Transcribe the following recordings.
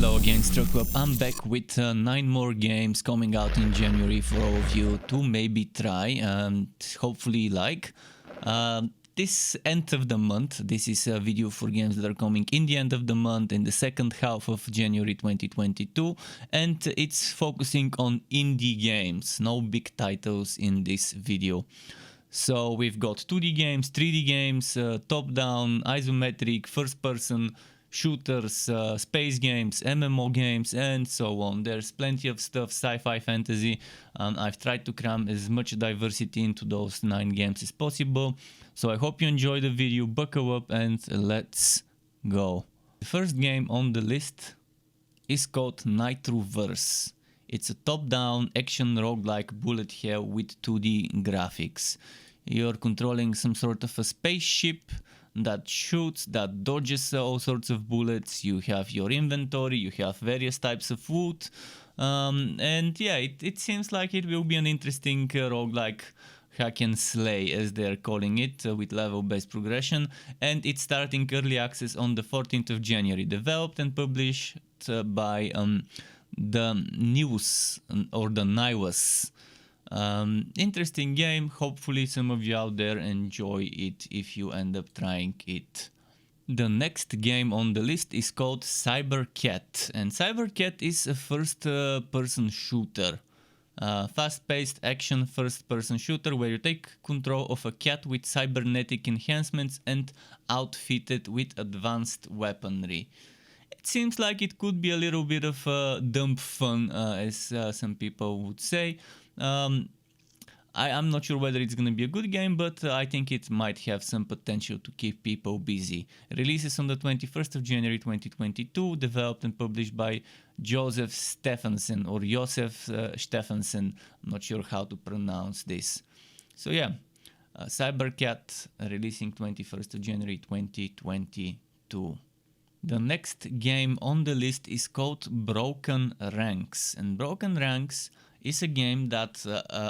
Hello again, Struckweb. I'm back with 9 more games coming out in January for all of you to maybe try and hopefully like. This end of the month, this is a video for games that are coming in the end of the month, in the second half of January 2022, and it's focusing on indie games, no big titles in this video. So we've got 2D games, 3D games, top-down, isometric, first-person shooters, space games, MMO games, and so on. There's plenty of stuff, sci-fi, fantasy. I've tried to cram as much diversity into those 9 games as possible. So I hope you enjoy the video, buckle up and let's go. The first game on the list is called Nitroverse. It's a top-down action roguelike bullet hell with 2D graphics. You're controlling some sort of a spaceship that shoots, that dodges all sorts of bullets. You have your inventory, you have various types of food, and yeah, it seems like it will be an interesting roguelike hack and slay, as they're calling it, with level-based progression, and it's starting early access on the 14th of January, developed and published by TheNilusss or TheNilusss. Interesting game. Hopefully some of you out there enjoy it if you end up trying it. The next game on the list is called Cybercat, and Cybercat is a first-person shooter. Fast-paced action first-person shooter where you take control of a cat with cybernetic enhancements and outfitted with advanced weaponry. It seems like it could be a little bit of dumb fun, as some people would say. I'm not sure whether it's gonna be a good game, but I think it might have some potential to keep people busy. Releases on the 21st of January 2022, developed and published by Josef Steffensen or Josef Steffensen. I'm not sure how to pronounce this. So yeah, Cybercat releasing 21st of January 2022. The next game on the list is called Broken Ranks, and Broken Ranks is a game that,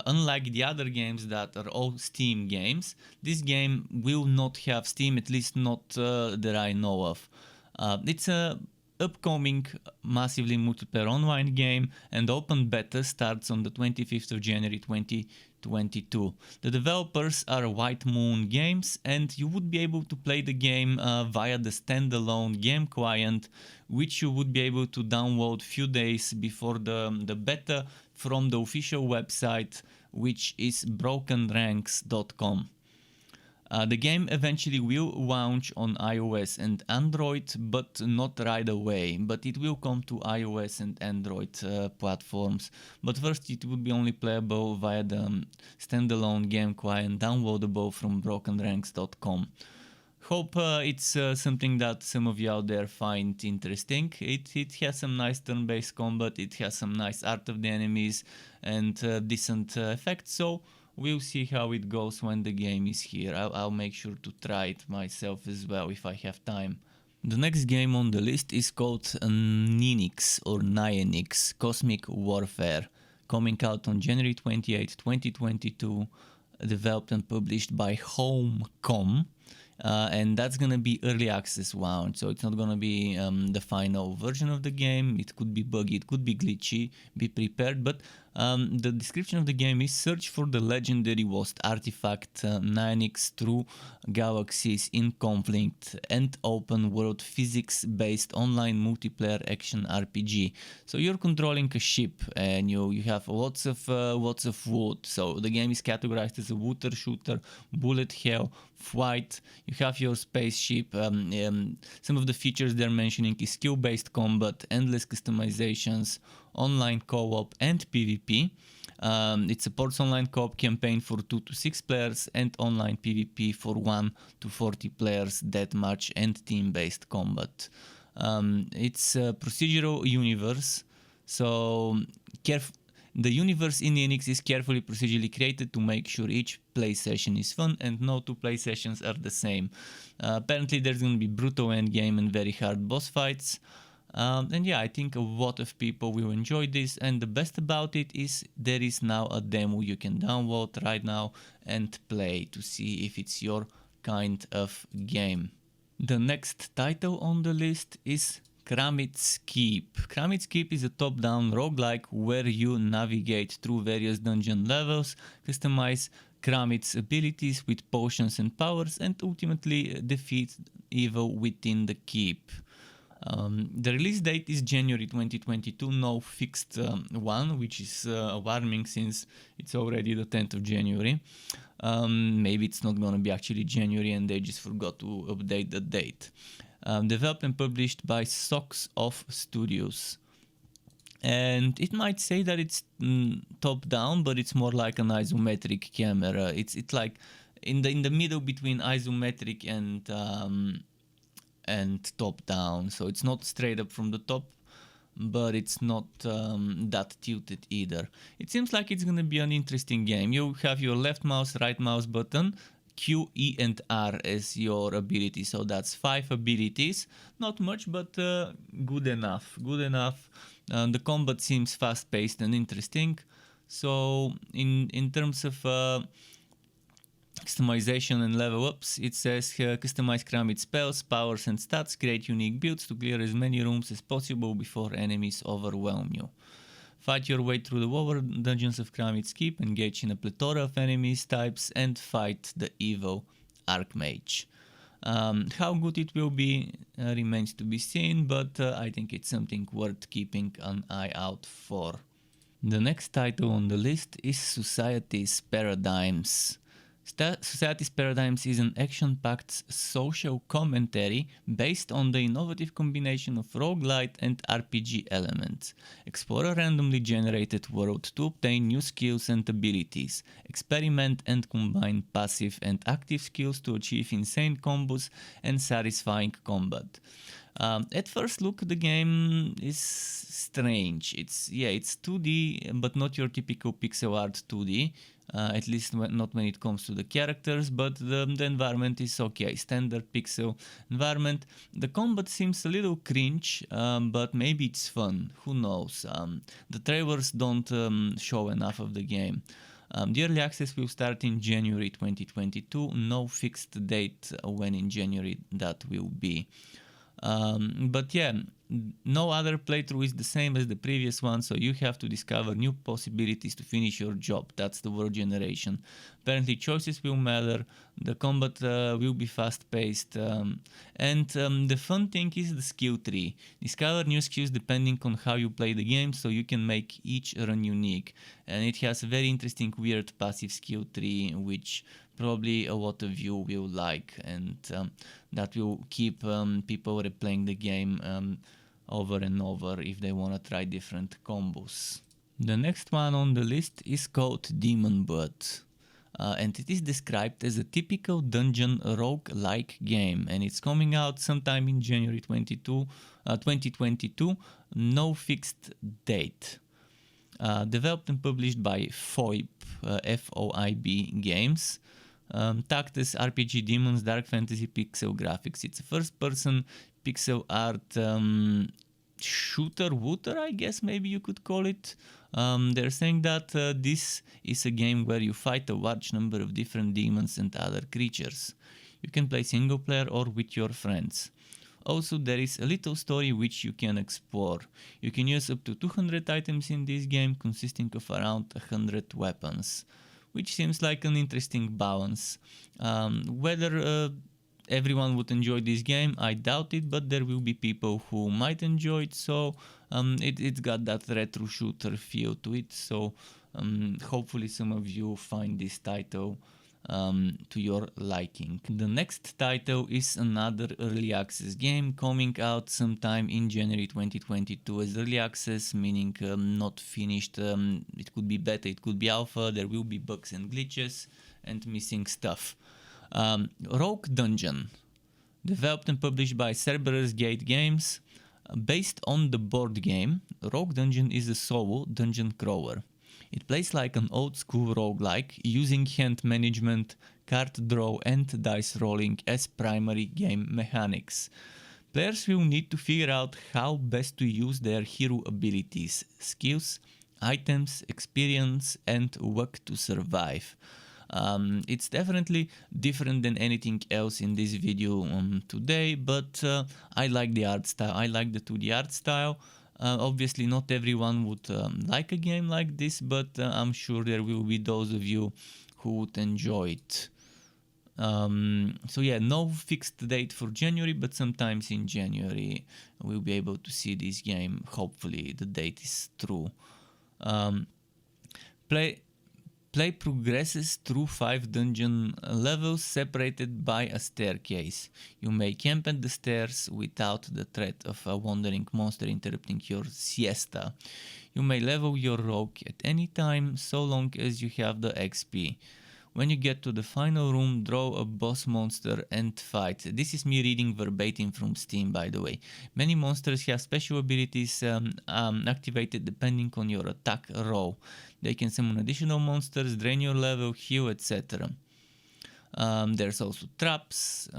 unlike the other games that are all Steam games, this game will not have Steam, at least not that I know of. It's a upcoming massively multiplayer online game, and open beta starts on the 25th of January 2022. The developers are Whitemoon Games, and you would be able to play the game via the standalone game client, which you would be able to download few days before the beta from the official website, which is brokenranks.com. The game eventually will launch on iOS and Android, but not right away. But it will come to iOS and Android platforms. But first it would be only playable via the standalone game client, downloadable from brokenranks.com. Hope it's something that some of you out there find interesting. It has some nice turn-based combat, it has some nice art of the enemies and decent effects, so we'll see how it goes when the game is here. I'll make sure to try it myself as well if I have time. The next game on the list is called Nienix or Nienix Cosmic Warfare, coming out on January 28, 2022, developed and published by HolmCom. And that's gonna be early access launch, so it's not gonna be the final version of the game. It could be buggy, it could be glitchy, be prepared, but the description of the game is: search for the legendary lost artifact Nienix through galaxies in conflict and open world physics based online multiplayer action RPG. So you're controlling a ship and you have lots of wood. So the game is categorized as a water shooter, bullet hell, flight. You have your spaceship. Some of the features they're mentioning is skill-based combat, endless customizations, online co-op and PvP. It supports online co-op campaign for 2 to 6 players and online PvP for 1 to 40 players, deathmatch and team-based combat. It's a procedural universe, so the universe in Nienix is carefully procedurally created to make sure each play session is fun and no 2 play sessions are the same. Apparently there's going to be brutal endgame and very hard boss fights. And yeah, I think a lot of people will enjoy this, and the best about it is there is now a demo you can download right now and play to see if it's your kind of game. The next title on the list is Kramit's Keep. Kramit's Keep is a top-down roguelike where you navigate through various dungeon levels, customize Kramit's abilities with potions and powers, and ultimately defeat evil within the keep. The release date is January 2022, no fixed one, which is alarming since it's already the 10th of January. Maybe it's not gonna be actually January and they just forgot to update the date. Developed and published by Socks Off Studios. And it might say that it's top down, but it's more like an isometric camera. It's like in the middle between isometric and top down. So it's not straight up from the top, but it's not that tilted either. It seems like it's gonna be an interesting game. You have your left mouse, right mouse button, Q, E, and R as your ability. So that's 5 abilities. Not much, but good enough. Good enough. The combat seems fast-paced and interesting. So in terms of customization and level ups, it says customize Kramit spells, powers, and stats. Create unique builds to clear as many rooms as possible before enemies overwhelm you. Fight your way through the lower dungeons of Kramit's Keep, engage in a plethora of enemies types, and fight the evil Archmage. How good it will be remains to be seen, but I think it's something worth keeping an eye out for. The next title on the list is Society's Paradigms. Society's Paradigms is an action-packed social commentary based on the innovative combination of roguelite and RPG elements. Explore a randomly generated world to obtain new skills and abilities. Experiment and combine passive and active skills to achieve insane combos and satisfying combat. At first look, the game is strange. It's 2D, but not your typical pixel art 2D. At least not when it comes to the characters, but the environment is okay. Standard pixel environment. The combat seems a little cringe, but maybe it's fun. Who knows? The trailers don't show enough of the game. The early access will start in January 2022. No fixed date when in January that will be. But yeah, no other playthrough is the same as the previous one, so you have to discover new possibilities to finish your job. That's the world generation. Apparently choices will matter, the combat will be fast paced, and the fun thing is the skill tree. Discover new skills depending on how you play the game, so you can make each run unique. And it has a very interesting weird passive skill tree, which probably a lot of you will like, and that will keep people replaying the game over and over if they want to try different combos. The next one on the list is called Demon Blood. And it is described as a typical dungeon rogue-like game, and it's coming out sometime in January 2022, no fixed date. Developed and published by FOIB, FOIB Games. Tagged as RPG Demons Dark Fantasy Pixel Graphics. It's a first-person pixel art shooter-wooter, I guess maybe you could call it. They're saying that this is a game where you fight a large number of different demons and other creatures. You can play single player or with your friends. Also, there is a little story which you can explore. You can use up to 200 items in this game, consisting of around 100 weapons, which seems like an interesting balance. Whether everyone would enjoy this game, I doubt it, but there will be people who might enjoy it, so it's got that retro shooter feel to it, so hopefully some of you find this title to your liking. The next title is another early access game coming out sometime in January 2022 as early access, meaning not finished. It could be beta, it could be alpha, there will be bugs and glitches and missing stuff. Rogue Dungeon, developed and published by Cerberus Gate Games. Based on the board game, Rogue Dungeon is a solo dungeon crawler. It plays like an old school roguelike, using hand management, card draw and dice rolling as primary game mechanics. Players will need to figure out how best to use their hero abilities, skills, items, experience and luck to survive. It's definitely different than anything else in this video today, but I like the art style. I like the 2D art style. Obviously not everyone would like a game like this, but I'm sure there will be those of you who would enjoy it. So yeah, no fixed date for January, but sometimes in January we'll be able to see this game. Hopefully the date is true. Play progresses through 5 dungeon levels separated by a staircase. You may camp at the stairs without the threat of a wandering monster interrupting your siesta. You may level your rogue at any time so long as you have the XP. When you get to the final room, draw a boss monster and fight. This is me reading verbatim from Steam, by the way. Many monsters have special abilities activated depending on your attack roll. They can summon additional monsters, drain your level, heal, etc. There's also traps.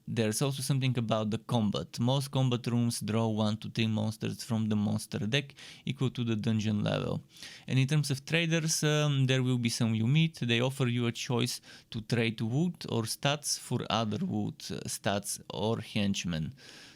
There's also something about the combat. Most combat rooms draw 1 to 3 monsters from the monster deck equal to the dungeon level. And in terms of traders, there will be some you meet. They offer you a choice to trade wood or stats for other wood, stats or henchmen.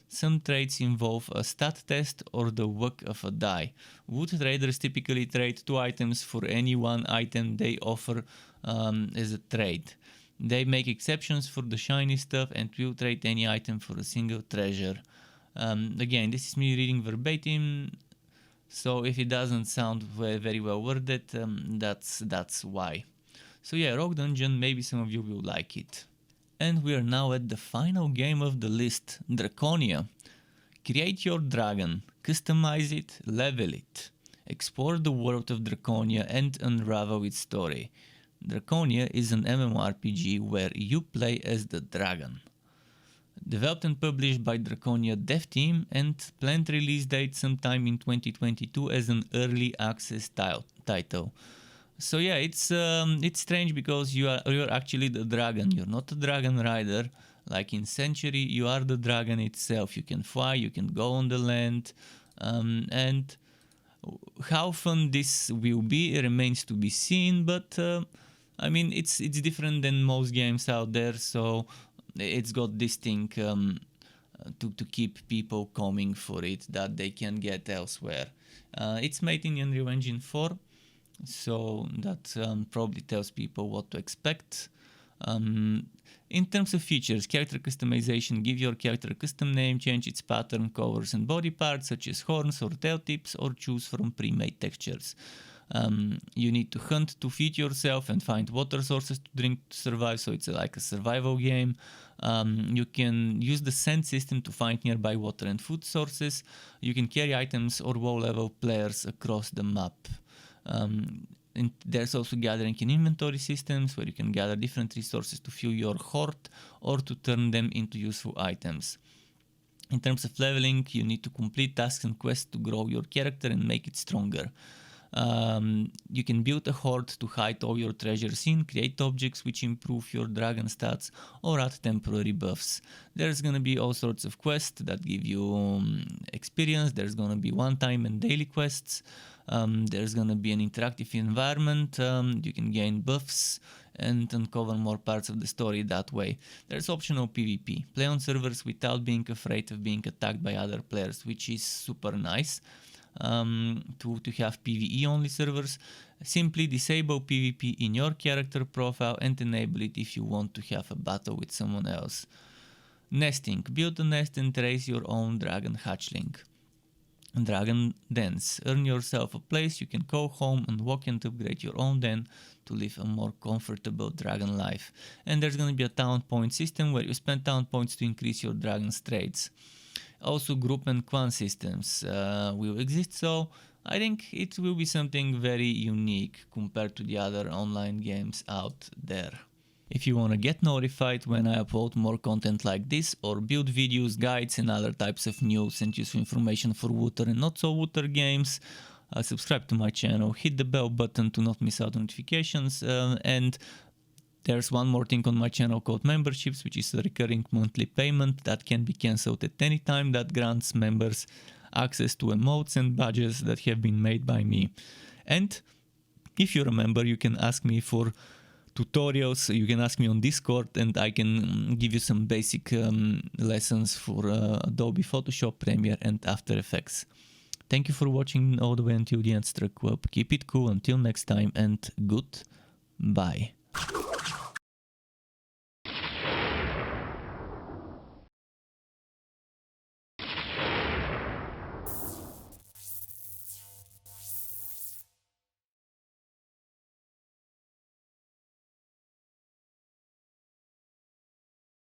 Some trades involve a stat test or the work of a die. Wood traders typically trade 2 items for any 1 item they offer as a trade. They make exceptions for the shiny stuff and will trade any item for a single treasure. Again, this is me reading verbatim, so if it doesn't sound very well worded, that's why. So yeah, Rogue Dungeon, maybe some of you will like it. And we are now at the final game of the list, Draconia. Create your dragon, customize it, level it. Explore the world of Draconia and unravel its story. Draconia is an MMORPG where you play as the dragon. Developed and published by Draconia dev team and planned release date sometime in 2022 as an early access title. So yeah, it's strange because you're actually the dragon. You're not a dragon rider like in Century. You are the dragon itself. You can fly. You can go on the land, and how fun this will be remains to be seen. But I mean, it's different than most games out there. So it's got this thing to keep people coming for it that they can get elsewhere. It's made in Unreal Engine 4. So that probably tells people what to expect. In terms of features, character customization, give your character a custom name, change its pattern, colors and body parts such as horns or tail tips, or choose from pre-made textures. You need to hunt to feed yourself and find water sources to drink to survive, so it's like a survival game. You can use the sand system to find nearby water and food sources. You can carry items or WoW level players across the map. And there's also gathering and inventory systems where you can gather different resources to fuel your hoard or to turn them into useful items. In terms of leveling, you need to complete tasks and quests to grow your character and make it stronger. You can build a hoard to hide all your treasures in, create objects which improve your dragon stats, or add temporary buffs. There's gonna be all sorts of quests that give you experience. There's gonna be one-time and daily quests. There's gonna be an interactive environment. You can gain buffs and uncover more parts of the story that way. There's optional PvP. Play on servers without being afraid of being attacked by other players, which is super nice. To have PvE only servers. Simply disable PvP in your character profile and enable it if you want to have a battle with someone else. Nesting. Build a nest and raise your own dragon hatchling. Dragon dens. Earn yourself a place you can call home and walk and upgrade your own den to live a more comfortable dragon life. And there's gonna be a town point system where you spend town points to increase your dragon's traits. Also, group and clan systems will exist, so I think it will be something very unique compared to the other online games out there. If you want to get notified when I upload more content like this, or build videos, guides and other types of news and useful information for Wooter and not so Wooter games, subscribe to my channel, hit the bell button to not miss out notifications, and there's one more thing on my channel called memberships, which is a recurring monthly payment that can be cancelled at any time, that grants members access to emotes and badges that have been made by me. And if you're a member, you can ask me for tutorials, you can ask me on Discord and I can give you some basic lessons for Adobe Photoshop, Premiere and After Effects. Thank you for watching all the way until the end, Struck Web. Keep it cool until next time and goodbye.